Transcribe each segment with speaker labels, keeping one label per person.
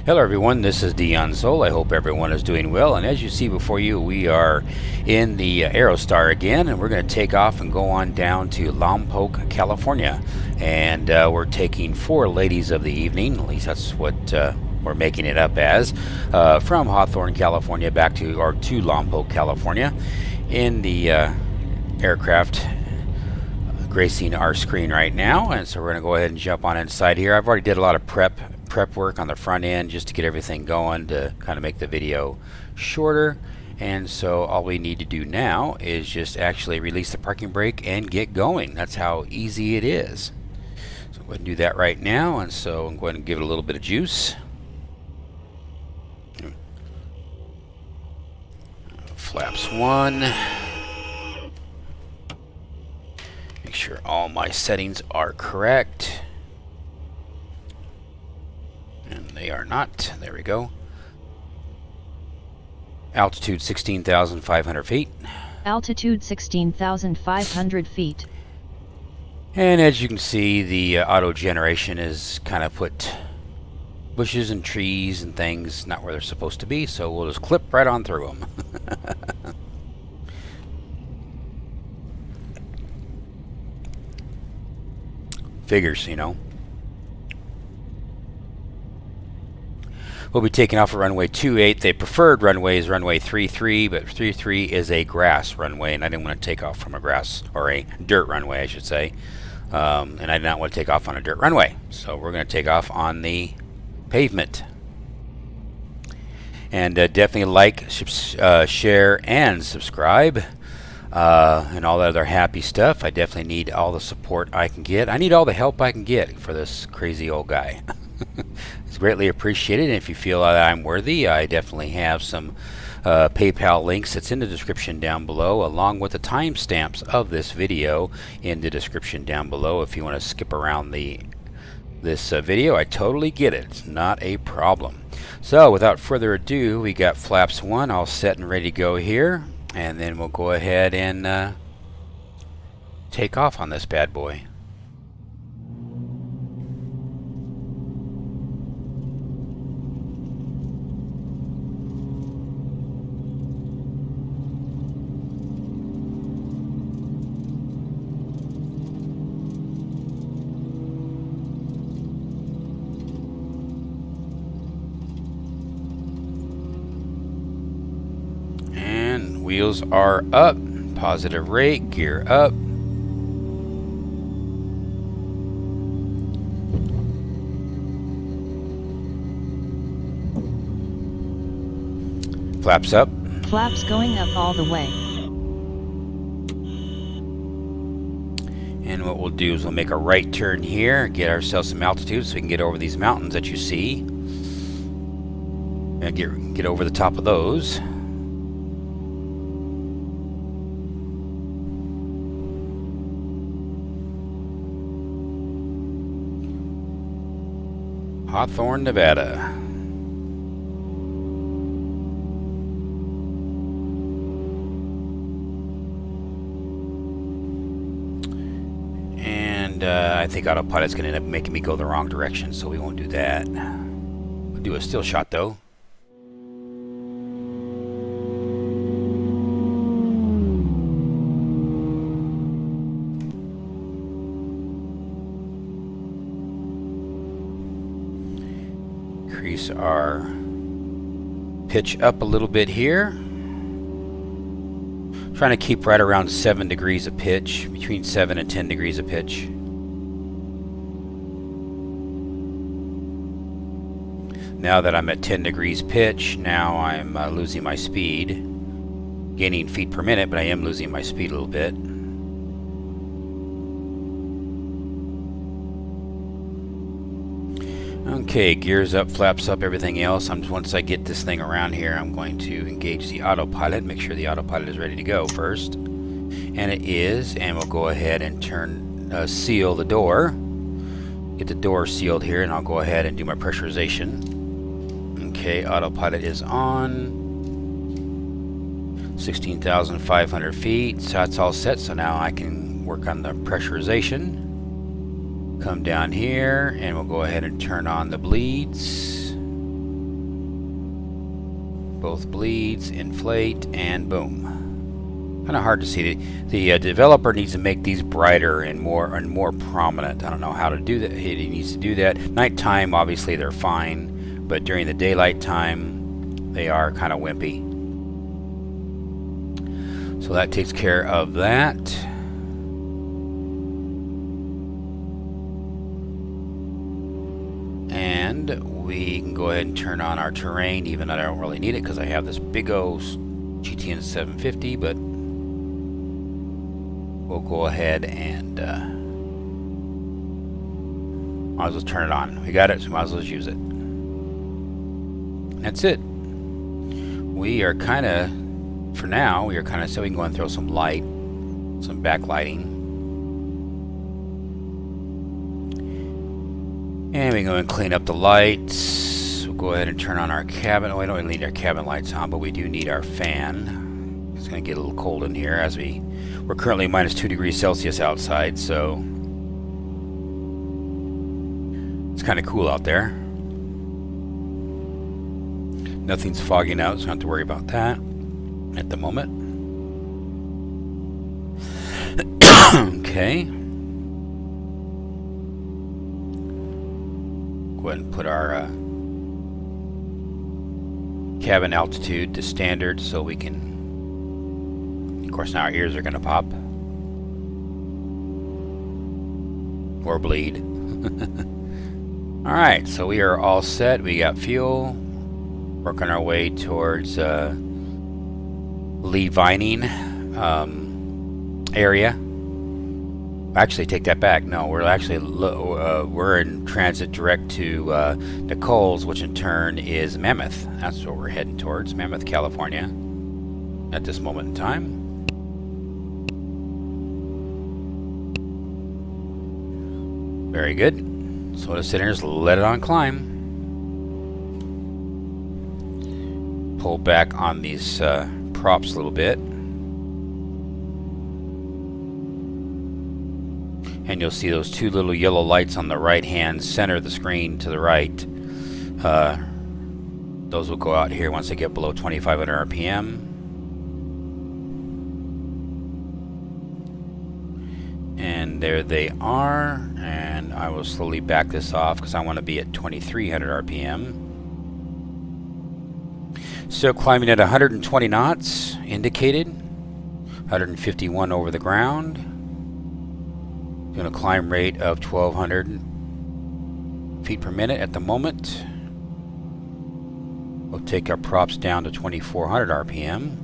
Speaker 1: Hello everyone, this is Dion Sol. I hope everyone is doing well, and as you see before you, we are in the Aerostar again, and we're going to take off and go on down to Lompoc, California, and we're taking 4 ladies of the evening, at least that's what we're making it up as, from Hawthorne, California back to Lompoc, California, in the aircraft gracing our screen right now. And so we're going to go ahead and jump on inside here. I've already did a lot of prep work on the front end just to get everything going to kind of make the video shorter, and so all we need to do now is just actually release the parking brake and get going. That's how easy it is. So go ahead and do that right now, and so I'm going to give it a little bit of juice. Flaps 1. Make sure all my settings are correct. And they are not. There we go. Altitude 16,500 feet.
Speaker 2: Altitude 16,500 feet.
Speaker 1: And as you can see, the auto generation is kind of put bushes and trees and things not where they're supposed to be, so we'll just clip right on through them. Figures, you know. We'll be taking off at runway 28. The preferred runway is runway 33, but 33 is a grass runway, and I didn't want to take off from a grass, or a dirt runway, I should say. And I did not want to take off on a dirt runway. So we're going to take off on the pavement. And definitely like, share, and subscribe. And all that other happy stuff. I definitely need all the support I can get. I need all the help I can get for this crazy old guy. It's greatly appreciated, and if you feel that I'm worthy, I definitely have some PayPal links that's in the description down below, along with the timestamps of this video in the description down below. If you want to skip around this video, I totally get it. It's not a problem. So without further ado, we got flaps 1 all set and ready to go here, and then we'll go ahead and take off on this bad boy. Wheels are up, positive rate, gear up. Flaps up.
Speaker 2: Flaps going up all the way.
Speaker 1: And what we'll do is we'll make a right turn here, get ourselves some altitude so we can get over these mountains that you see. And get over the top of those. Hawthorne, Nevada. And I think autopilot's going to end up making me go the wrong direction, so we won't do that. We'll do a still shot though. Increase our pitch up a little bit here. Trying to keep right around 7 degrees of pitch, between 7 and 10 degrees of pitch. Now that I'm at 10 degrees pitch, now I'm losing my speed. Gaining feet per minute, but I am losing my speed a little bit. Okay, gears up, flaps up, everything else. Once I get this thing around here, I'm going to engage the autopilot, make sure the autopilot is ready to go first. And it is, and we'll go ahead and seal the door. Get the door sealed here, and I'll go ahead and do my pressurization. Okay, autopilot is on. 16,500 feet, so that's all set, so now I can work on the pressurization. Come down here and we'll go ahead and turn on the bleeds. Both bleeds, inflate, and boom. Kind of hard to see. The developer needs to make these brighter and more prominent. I don't know how to do that. He needs to do that. Nighttime, obviously, they're fine, but during the daylight time, they are kind of wimpy. So that takes care of that. And we can go ahead and turn on our terrain, even though I don't really need it because I have this big old GTN 750, but we'll go ahead and might as well turn it on. We got it, so might as well use it. That's it. We are kind of, for now, we can go and throw some light, some backlighting. And we can go and clean up the lights. We'll go ahead and turn on our cabin. Oh, we don't really need our cabin lights on, but we do need our fan. It's going to get a little cold in here as we're currently minus 2 degrees Celsius outside, so it's kind of cool out there. Nothing's fogging out, so I don't have to worry about that at the moment. Okay. Go ahead and put our cabin altitude to standard so we can, of course now our ears are going to pop or bleed. Alright, so we are all set. We got fuel. Working our way towards Lee Vining area. Actually, take that back. No, we're actually we're in transit direct to Nichols, which in turn is Mammoth. That's what we're heading towards, Mammoth, California, at this moment in time. Very good. So let's sit here and just let it on climb. Pull back on these props a little bit. And you'll see those two little yellow lights on the right hand center of the screen to the right. Those will go out here once they get below 2,500 RPM. And there they are. And I will slowly back this off because I want to be at 2,300 RPM. Still climbing at 120 knots, indicated. 151 over the ground. Doing a climb rate of 1,200 feet per minute at the moment. We'll take our props down to 2,400 RPM.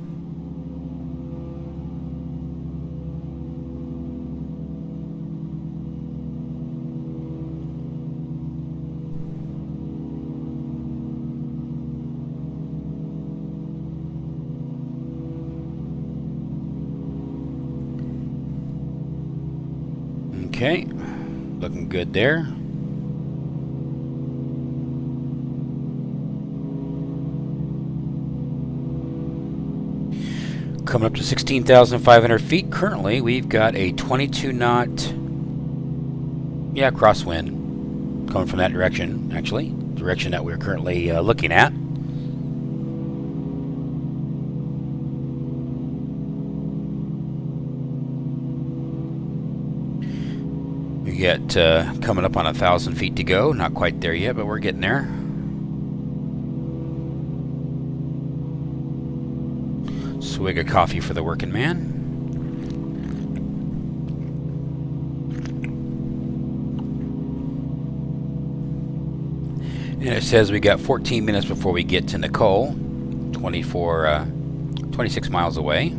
Speaker 1: Okay, looking good there. Coming up to 16,500 feet. Currently, we've got a 22 knot, crosswind coming from that direction, actually. Direction that we're currently looking at. We get coming up on 1,000 feet to go. Not quite there yet, but we're getting there. Swig of coffee for the working man. And it says we got 14 minutes before we get to Nicole. 26 miles away.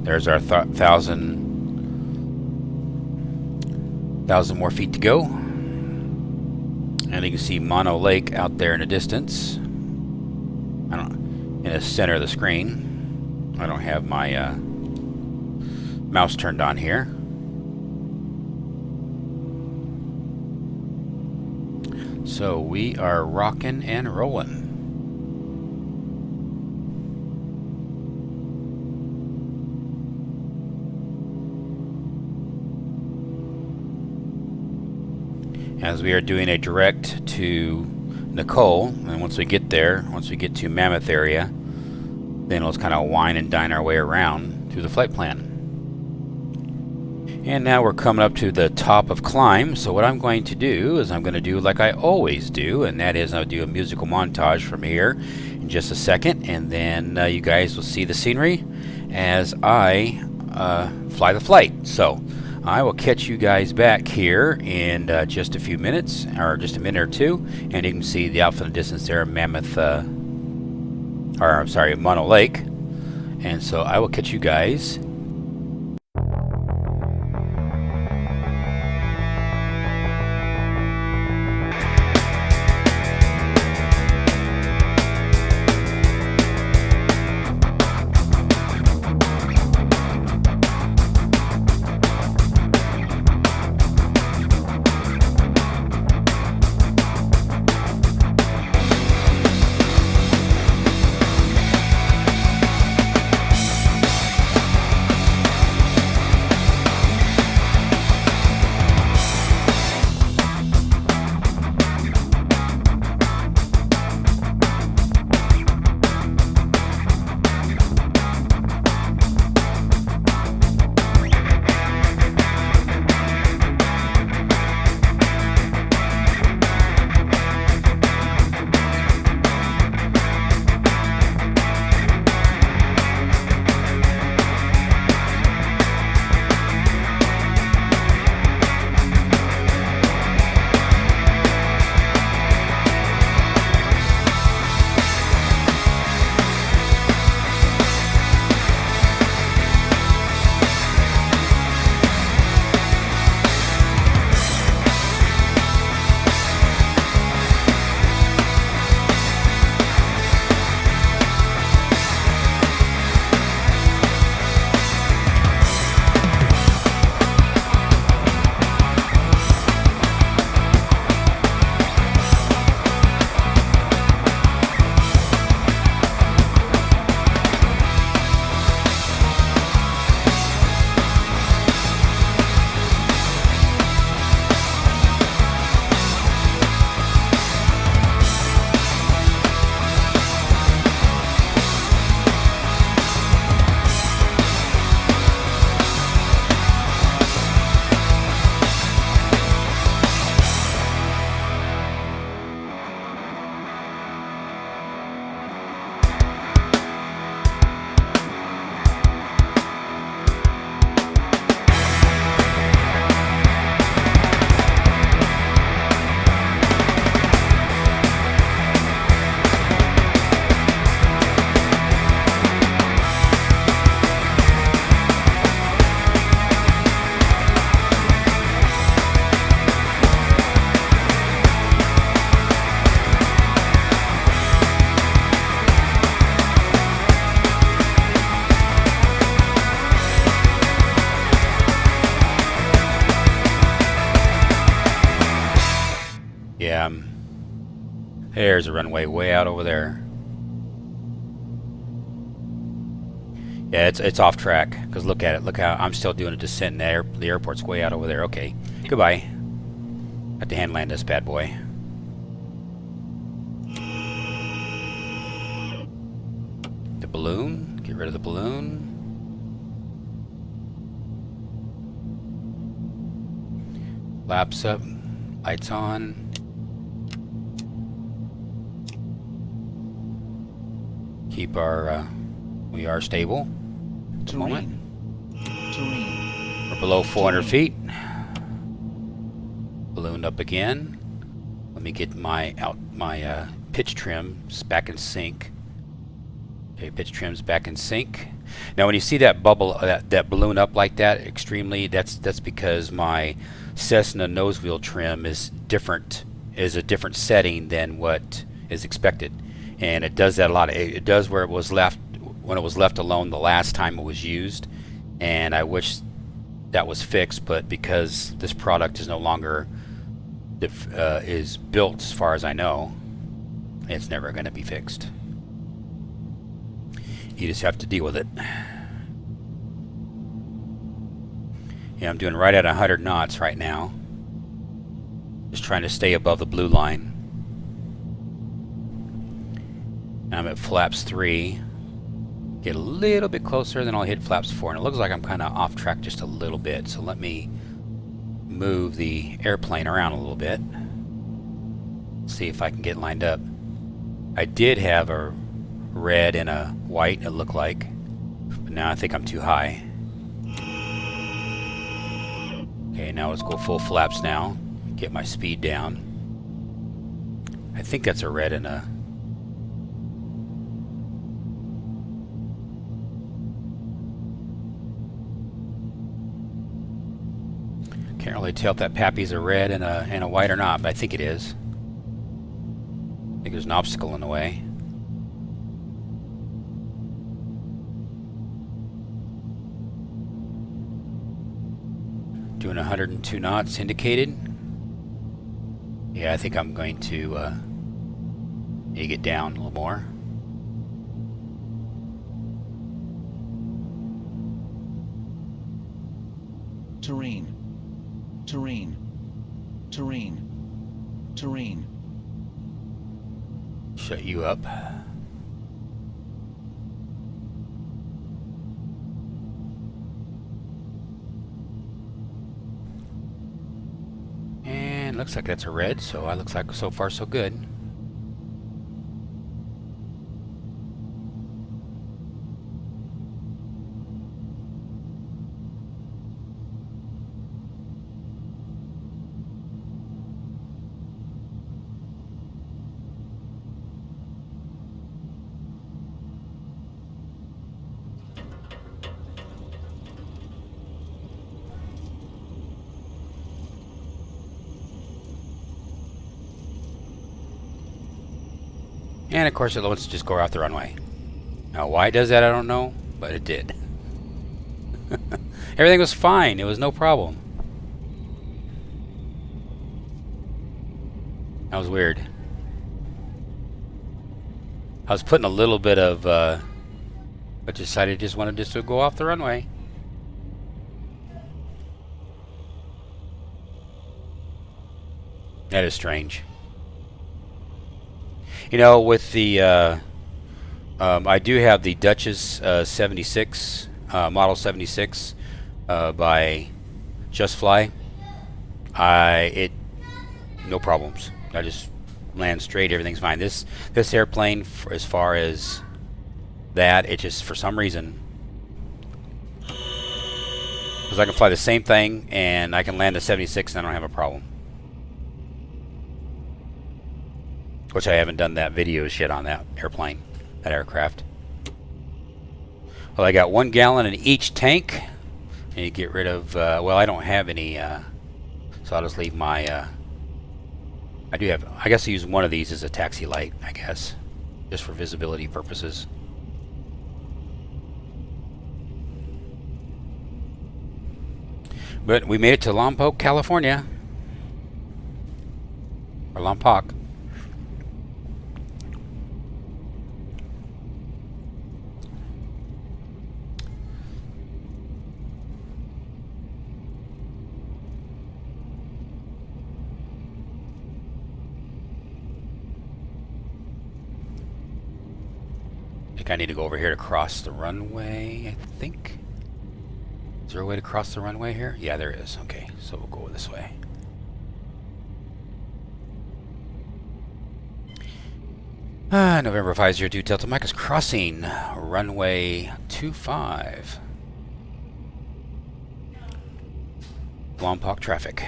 Speaker 1: There's our 1,000 more feet to go. And you can see Mono Lake out there in the distance. In the center of the screen. I don't have my mouse turned on here. So we are rocking and rolling. As we are doing a direct to Nicole, and once we get there, once we get to Mammoth area, then let's kind of wine and dine our way around through the flight plan. And now we're coming up to the top of Climb, so what I'm going to do is I'm going to do like I always do, and that is I'll do a musical montage from here in just a second, and then you guys will see the scenery as I fly the flight. So I will catch you guys back here in just a few minutes, or just a minute or two, and you can see the out from the distance there, Mammoth, Mono Lake. And so I will catch you guys. Yeah, there's a runway way out over there. Yeah, it's off track, because look at it. Look how I'm still doing a descent, and the airport's way out over there. Okay, goodbye. Have to hand land this bad boy. The balloon. Get rid of the balloon. Flaps up. Lights on. Keep our, we are stable at the moment. We're below 400 feet. Ballooned up again. Let me get my pitch trims back in sync. Okay, pitch trims back in sync. Now when you see that bubble, that balloon up like that, extremely, that's because my Cessna nose wheel trim is a different setting than what is expected. And it does that a lot. It does when it was left alone the last time it was used, and I wish that was fixed, but because this product is no longer is built, as far as I know, it's never going to be fixed. You just have to deal with it. Yeah, I'm doing right at 100 knots right now. Just trying to stay above the blue line. I'm at flaps 3. Get a little bit closer, then I'll hit flaps 4. And it looks like I'm kind of off track just a little bit. So let me move the airplane around a little bit. See if I can get lined up. I did have a red and a white, it looked like. But now I think I'm too high. Okay, now let's go full flaps now. Get my speed down. I think that's a red and a... Can't really tell if that pappy's a red and a white or not, but I think it is. I think there's an obstacle in the way. Doing 102 knots indicated. Yeah, I think I'm going to need to get down a little more.
Speaker 3: Terrain. Terrain. Terrain. Terrain.
Speaker 1: Shut you up. And looks like that's a red, so it looks like so far so good. And of course it wants to just go off the runway. Now why it does that I don't know, but it did. Everything was fine, it was no problem. That was weird. I was putting a little bit of but decided just wanted just to go off the runway. That is strange. You know, with the I do have the Duchess 76 model 76 by Just Fly. No problems. I just land straight. Everything's fine. This airplane, as far as that, it just for some reason, because I can fly the same thing and I can land a 76 and I don't have a problem. Which I haven't done that videos yet on that airplane, that aircraft. Well, I got 1 gallon in each tank. And you get rid of, well, I don't have any, so I'll just leave my, I do have, I guess I use one of these as a taxi light, I guess, just for visibility purposes. But we made it to Lompoc, California. Or Lompoc. I need to go over here to cross the runway, I think. Is there a way to cross the runway here? Yeah, there is. Okay, so we'll go this way. November 502 Delta Mike is crossing runway 25. Lompoc traffic.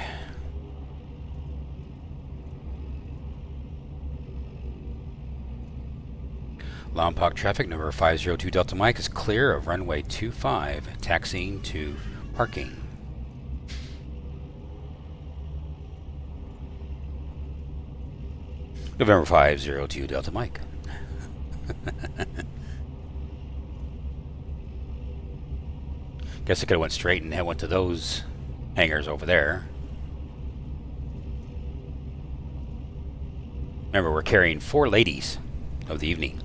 Speaker 1: Lompoc traffic, number 502 Delta Mike is clear of runway 25, taxiing to parking. November 502 Delta Mike. Guess I could have went straight and went to those hangars over there. Remember, we're carrying 4 ladies of the evening.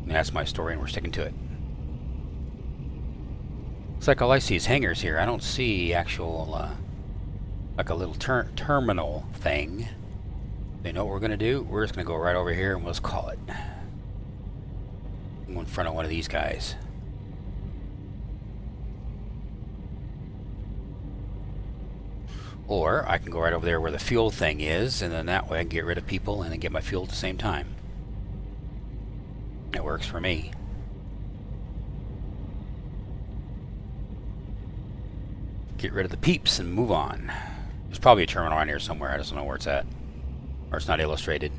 Speaker 1: And that's my story, and we're sticking to it. Looks like all I see is hangars here. I don't see actual like a little terminal thing. You know what we're going to do? We're just going to go right over here and let's call it. Go in front of one of these guys. Or I can go right over there where the fuel thing is, and then that way I can get rid of people and then get my fuel at the same time. It works for me. Get rid of the peeps and move on. There's probably a terminal around here somewhere. I just don't know where it's at. Or it's not illustrated.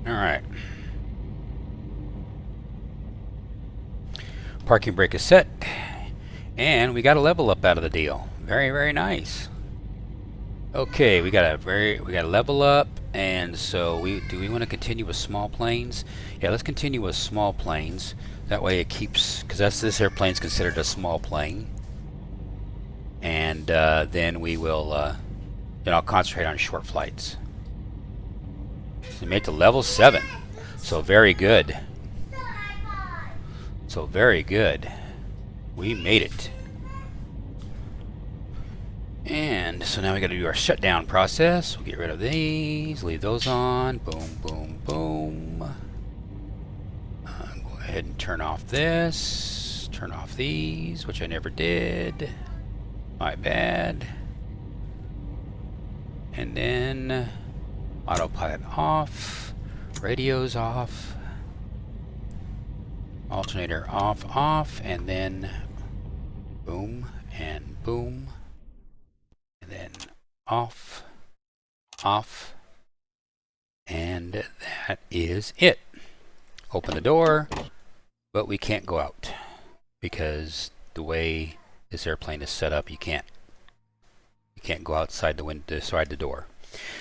Speaker 1: Alright. Parking brake is set. And we got a level up out of the deal. Very, very nice. Okay, we got a level up, and so do we want to continue with small planes? Yeah, let's continue with small planes. That way it keeps, because this airplane's considered a small plane. And then we will then I'll concentrate on short flights. We made it to level 7. So very good. So very good. We made it. And so now we got to do our shutdown process. We'll get rid of these, leave those on. Boom, boom, boom. Go ahead and turn off this. Turn off these, which I never did. My bad. And then autopilot off. Radio's off. Alternator off, off, and then boom and boom. And then off, off, and that is it. Open the door, but we can't go out because the way this airplane is set up, you can't go outside the window, outside the door.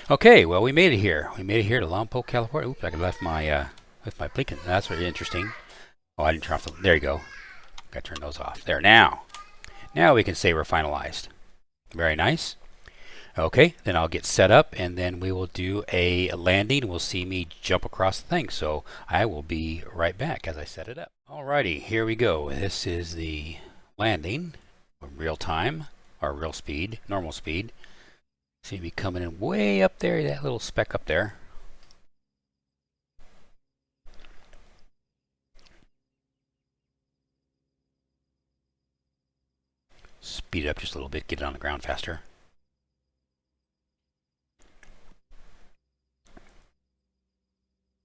Speaker 1: Okay, well we made it here. We made it here to Lompoc, California. Oops, I left my blinking. That's very interesting. Oh, I didn't turn off the. There you go. Got to turn those off. There now. Now we can say we're finalized. Very nice. Okay, then I'll get set up and then we will do a landing. We'll see me jump across the thing. So I will be right back as I set it up. Alrighty, here we go. This is the landing. Real time, or real speed, normal speed. See me coming in way up there, that little speck up there. Speed it up just a little bit, get it on the ground faster.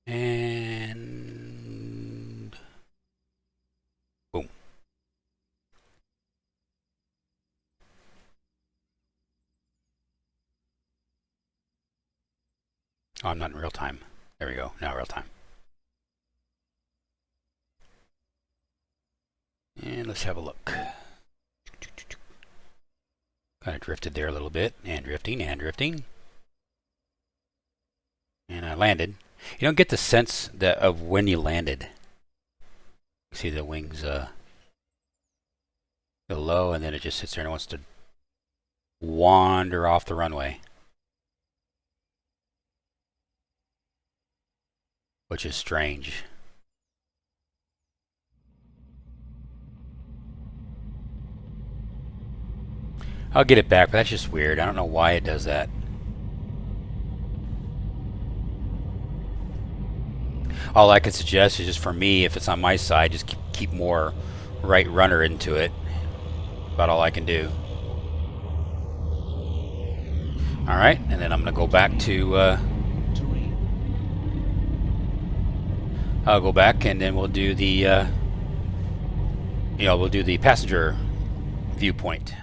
Speaker 1: And boom. Oh, I'm not in real time. There we go, now real time. And let's have a look. Kind of drifted there a little bit, and drifting, and drifting. And I landed. You don't get the sense of when you landed. You see the wings go low, and then it just sits there and wants to wander off the runway. Which is strange. I'll get it back, but that's just weird. I don't know why it does that. All I can suggest is just for me, if it's on my side, just keep more right runner into it. About all I can do. Alright, and then I'm going to go back to... I'll go back and then we'll do the... we'll do the passenger viewpoint.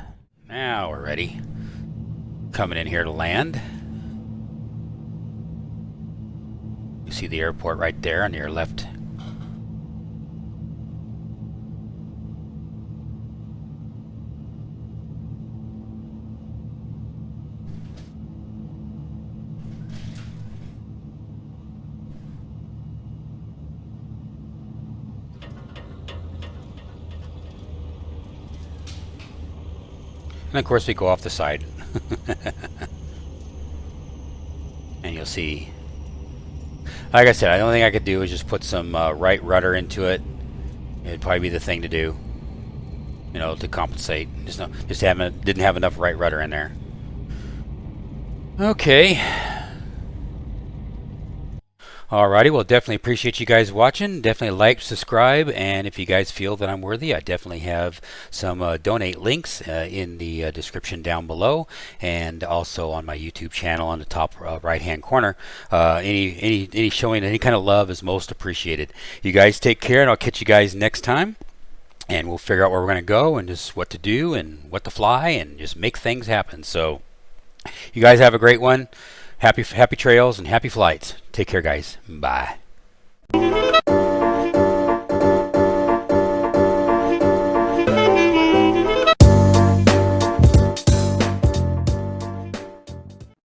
Speaker 1: Now we're ready. Coming in here to land. You see the airport right there on your left. And of course we go off the side. And you'll see, like I said, the only thing I could do is just put some right rudder into it. It'd probably be the thing to do, you know, to compensate. Didn't have enough right rudder in there. Okay. Alrighty, well, definitely appreciate you guys watching. Definitely like, subscribe, and if you guys feel that I'm worthy, I definitely have some donate links in the description down below, and also on my YouTube channel on the top right-hand corner. Any showing any kind of love is most appreciated. You guys take care, and I'll catch you guys next time. And we'll figure out where we're going to go and just what to do and what to fly and just make things happen. So, you guys have a great one. Happy trails and happy flights. Take care, guys. Bye.